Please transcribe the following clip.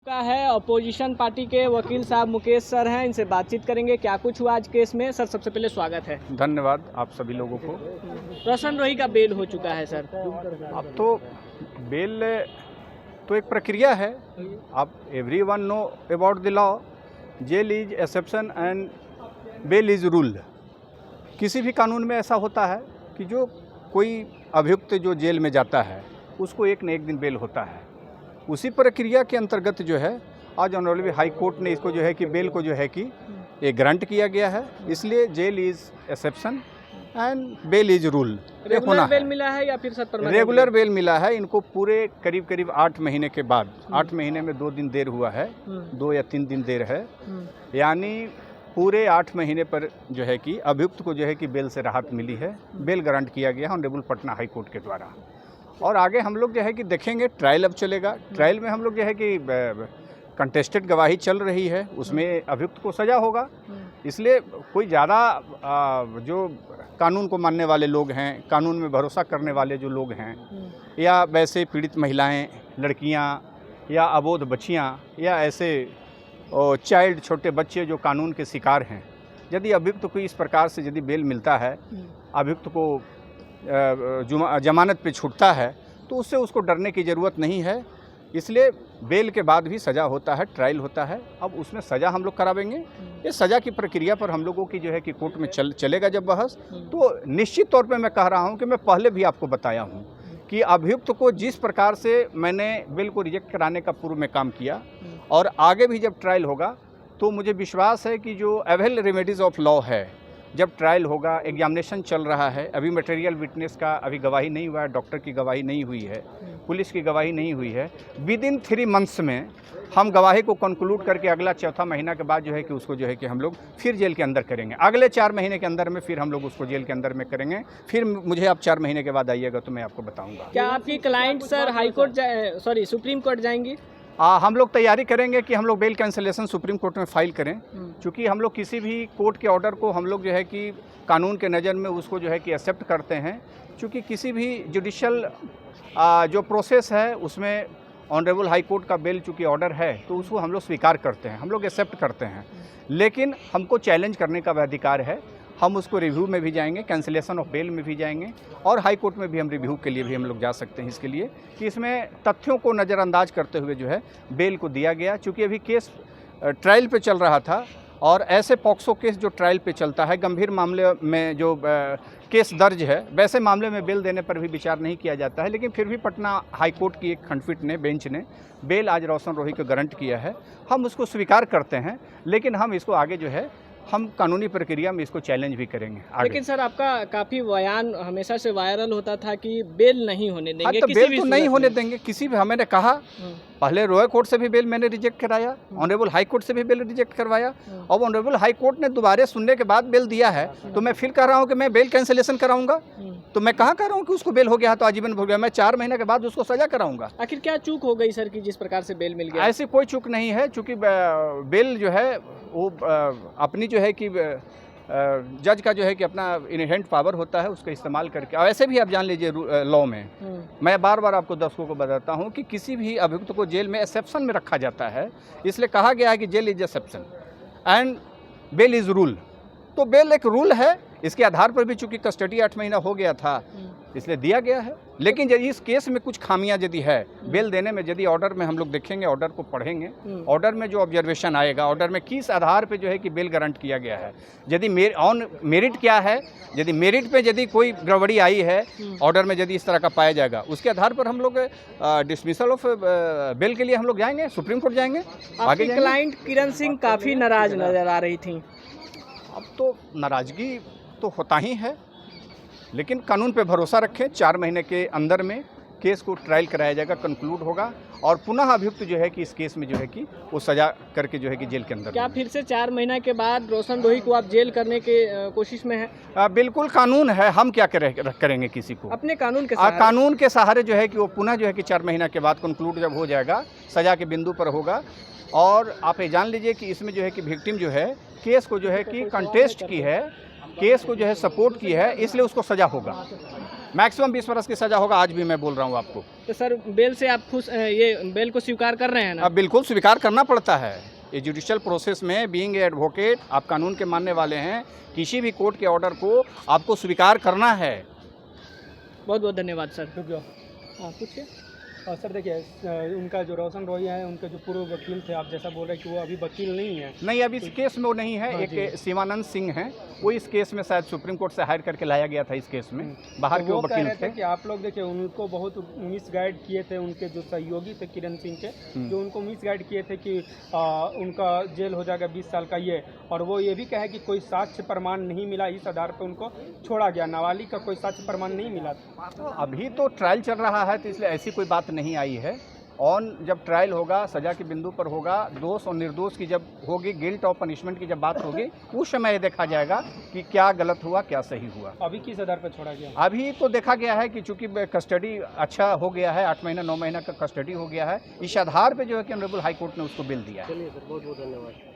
का है opposition party के वकील साहब मुकेश सर हैं, इनसे बातचीत करेंगे क्या कुछ हुआ आज केस में। सर सबसे पहले स्वागत है। धन्यवाद आप सभी लोगों को। रोशन रोही का बेल हो चुका है सर। अब तो बेल तो एक प्रक्रिया है। आप everyone know about the law. Jail is exception and bail is rule. किसी भी कानून में ऐसा होता है कि जो कोई अभियुक्त जो जेल में जाता है उसको एक न एक दिन बेल होता है। उसी प्रक्रिया के अंतर्गत जो है आज ऑनरेबल हाई कोर्ट ने इसको जो है कि बेल को जो है कि ये ग्रांट किया गया है। इसलिए jail is exception and bail is rule. Regular bail मिला है या फिर सर परमानेंट? रेगुलर बेल मिला है इनको पूरे करीब 8 महीने के बाद। 8 महीने में 2 दिन देर हुआ है, 2 या 3 दिन देर है, यानी पूरे 8 महीने पर जो है कि अभियुक्त को जो है कि बेल से राहत मिली है। बेल ग्रांट किया गया है ऑनरेबल पटना हाई कोर्ट के द्वारा। और आगे हम लोग जो है कि देखेंगे, ट्रायल अब चलेगा। ट्रायल में हम लोग जो है कि कंटेस्टेड गवाही चल रही है, उसमें अभियुक्त को सज़ा होगा। इसलिए कोई ज़्यादा जो कानून को मानने वाले लोग हैं, कानून में भरोसा करने वाले जो लोग हैं, या वैसे पीड़ित महिलाएं, लड़कियां या अबोध बच्चियां या ऐसे चाइल्ड छोटे बच्चे जो कानून के शिकार हैं, यदि अभियुक्त को इस प्रकार से यदि बेल मिलता है, अभियुक्त को जमानत पे छूटता है, तो उससे उसको डरने की ज़रूरत नहीं है। इसलिए बेल के बाद भी सज़ा होता है, ट्रायल होता है। अब उसमें सज़ा हम लोग करावेंगे। ये सज़ा की प्रक्रिया पर हम लोगों की जो है कि कोर्ट में चलेगा जब बहस, तो निश्चित तौर पे मैं कह रहा हूँ कि मैं पहले भी आपको बताया हूँ कि अभियुक्त को जिस प्रकार से मैंने बेल को रिजेक्ट कराने का पूर्व में काम किया, और आगे भी जब ट्रायल होगा तो मुझे विश्वास है कि जो अवेल रेमेडीज़ ऑफ लॉ है, जब ट्रायल होगा, एग्जामिनेशन चल रहा है, अभी मटेरियल विटनेस का अभी गवाही नहीं हुआ है, डॉक्टर की गवाही नहीं हुई है, पुलिस की गवाही नहीं हुई है। विदिन 3 मंथ्स में हम गवाही को कंक्लूड करके अगला चौथा महीना के बाद जो है कि उसको जो है कि हम लोग फिर जेल के अंदर करेंगे। अगले 4 महीने के अंदर में फिर हम लोग उसको जेल के अंदर में करेंगे। फिर मुझे आप 4 महीने के बाद आइएगा तो मैं आपको बताऊँगा। क्या आपकी client sir high court supreme court जाएंगी? हम लोग तैयारी करेंगे कि हम लोग बेल कैंसिलेशन सुप्रीम कोर्ट में फाइल करें, क्योंकि हम लोग किसी भी कोर्ट के ऑर्डर को हम लोग जो है कि कानून के नज़र में उसको जो है कि एक्सेप्ट करते हैं। क्योंकि किसी भी जुडिशल जो प्रोसेस है उसमें ऑनरेबल हाई कोर्ट का बेल चूँकि ऑर्डर है तो उसको हम लोग स्वीकार करते हैं, हम लोग एक्सेप्ट करते हैं। लेकिन हमको चैलेंज करने का अधिकार है। हम उसको रिव्यू में भी जाएंगे, कैंसिलेशन ऑफ बेल में भी जाएंगे, और हाई कोर्ट में भी हम रिव्यू के लिए भी हम लोग जा सकते हैं। इसके लिए कि इसमें तथ्यों को नज़रअंदाज करते हुए जो है बेल को दिया गया। चूँकि अभी केस ट्रायल पे चल रहा था, और ऐसे पॉक्सो केस जो ट्रायल पे चलता है, गंभीर मामले में जो केस दर्ज है, वैसे मामले में बेल देने पर भी विचार नहीं किया जाता है। लेकिन फिर भी पटना हाई कोर्ट की एक खंडपीठ ने, बेंच ने बेल आज रोशन रोही को गारंट किया है। हम उसको स्वीकार करते हैं, लेकिन हम इसको आगे जो है हम कानूनी प्रक्रिया में इसको चैलेंज भी करेंगे आगे। लेकिन सर आपका काफ़ी बयान हमेशा से वायरल होता था कि बेल नहीं होने देंगे। हाँ, तो बेल तो नहीं होने देंगे किसी भी। मैंने कहा पहले लोअर कोर्ट से भी बेल मैंने रिजेक्ट कराया, ऑनरेबल हाई कोर्ट से भी बेल रिजेक्ट करवाया। अब ऑनरेबल हाई कोर्ट ने दोबारा सुनने के बाद बेल दिया है, तो मैं फिर कह रहा हूँ कि मैं बेल कैंसिलेशन कराऊंगा। तो मैं कहाँ कह रहा हूँ कि उसको बेल हो गया तो आजीवन हो गया। मैं 4 महीने के बाद उसको सजा कराऊंगा। आखिर क्या चूक हो गई सर कि जिस प्रकार से बेल मिल गया? ऐसी कोई चूक नहीं है, चूँकि बेल जो है वो अपनी जो है कि जज का जो है कि अपना इनहेरेंट पावर होता है, उसका इस्तेमाल करके। और ऐसे भी आप जान लीजिए लॉ में, मैं बार बार आपको दर्शकों को बताता हूँ कि किसी भी अभियुक्त को जेल में एक्सेप्शन में रखा जाता है। इसलिए कहा गया है कि jail is exception and bail is rule. तो बेल एक रूल है, इसके आधार पर भी चूंकि कस्टडी 8 महीना हो गया था इसलिए दिया गया है। लेकिन यदि इस केस में कुछ खामियां यदि है बेल देने में, यदि ऑर्डर में हम लोग देखेंगे, ऑर्डर को पढ़ेंगे, ऑर्डर में जो ऑब्जर्वेशन आएगा, ऑर्डर में किस आधार पे जो है कि बेल गारंट किया गया है, यदि ऑन मेरिट क्या है, यदि मेरिट पे यदि कोई गड़बड़ी आई है ऑर्डर में, यदि इस तरह का पाया जाएगा, उसके आधार पर हम लोग डिसमिसल ऑफ बेल के लिए हम लोग जाएंगे, सुप्रीम कोर्ट जाएंगे। आगे क्लाइंट किरण सिंह काफ़ी नाराज नजर आ रही थी। अब तो नाराज़गी तो होता ही है, लेकिन कानून पे भरोसा रखें। 4 महीने के अंदर में केस को ट्रायल कराया जाएगा, कंक्लूड होगा, और पुनः अभियुक्त जो है कि इस केस में जो है कि वो सजा करके जो है कि जेल के अंदर। क्या फिर से 4 महीने के बाद रोशन रोही को आप जेल करने के कोशिश में हैं? बिल्कुल कानून है, हम क्या करेंगे किसी को अपने कानून के सहारे? कानून के सहारे जो है कि वो पुनः जो है कि 4 महीना के बाद कंक्लूड जब हो जाएगा, सजा के बिंदु पर होगा। और आप ये जान लीजिए कि इसमें जो है कि विक्टिम जो है केस को जो है कि कंटेस्ट की है, केस को जो है सपोर्ट की है, इसलिए उसको सजा होगा। मैक्सिमम 20 वर्ष की सज़ा होगा, आज भी मैं बोल रहा हूँ आपको। तो सर बेल से आप खुश ये बेल को स्वीकार कर रहे हैं ना? अब बिल्कुल स्वीकार करना पड़ता है। ये जुडिशियल प्रोसेस में बीइंग ए एडवोकेट, आप कानून के मानने वाले हैं, किसी भी कोर्ट के ऑर्डर को आपको स्वीकार करना है। बहुत बहुत धन्यवाद सर। हाँ पूछिए। सर देखिए, उनका जो रोशन रोहिया है, उनके जो पूर्व वकील थे, आप जैसा बोल रहे हैं कि वो अभी वकील नहीं है। नहीं, अब इस केस में वो नहीं है। हाँ एक शिवानंद सिंह हैं, वो इस केस में शायद सुप्रीम कोर्ट से हायर करके लाया गया था इस केस में, बाहर के वो कह वकील रहे थे थे। कि आप लोग देखिए उनको बहुत मिस गाइड किए थे, उनके जो सहयोगी थे किरण सिंह के, जो उनको मिस गाइड किए थे कि उनका जेल हो जाएगा 20 साल का ये, और वो ये भी कहे कि कोई साक्ष्य प्रमाण नहीं मिला, इस आधार पर उनको छोड़ा गया। नाबालिग का कोई साक्ष्य प्रमाण नहीं मिला था। अभी तो ट्रायल चल रहा है, तो इसलिए ऐसी कोई बात नहीं आई है। ऑन जब ट्रायल होगा, सज़ा के बिंदु पर होगा, दोष और निर्दोष की जब होगी, गिल्ट और पनिशमेंट की जब बात होगी, उस समय ये देखा जाएगा कि क्या गलत हुआ, क्या सही हुआ। अभी किस आधार पर छोड़ा गया? अभी तो देखा गया है कि चूंकि कस्टडी अच्छा हो गया है, 8 महीना 9 महीना का कस्टडी हो गया है, इस आधार पे जो है कि ऑनरेबल हाई कोर्ट ने उसको बेल दिया है। चलिए सर, बहुत बहुत धन्यवाद।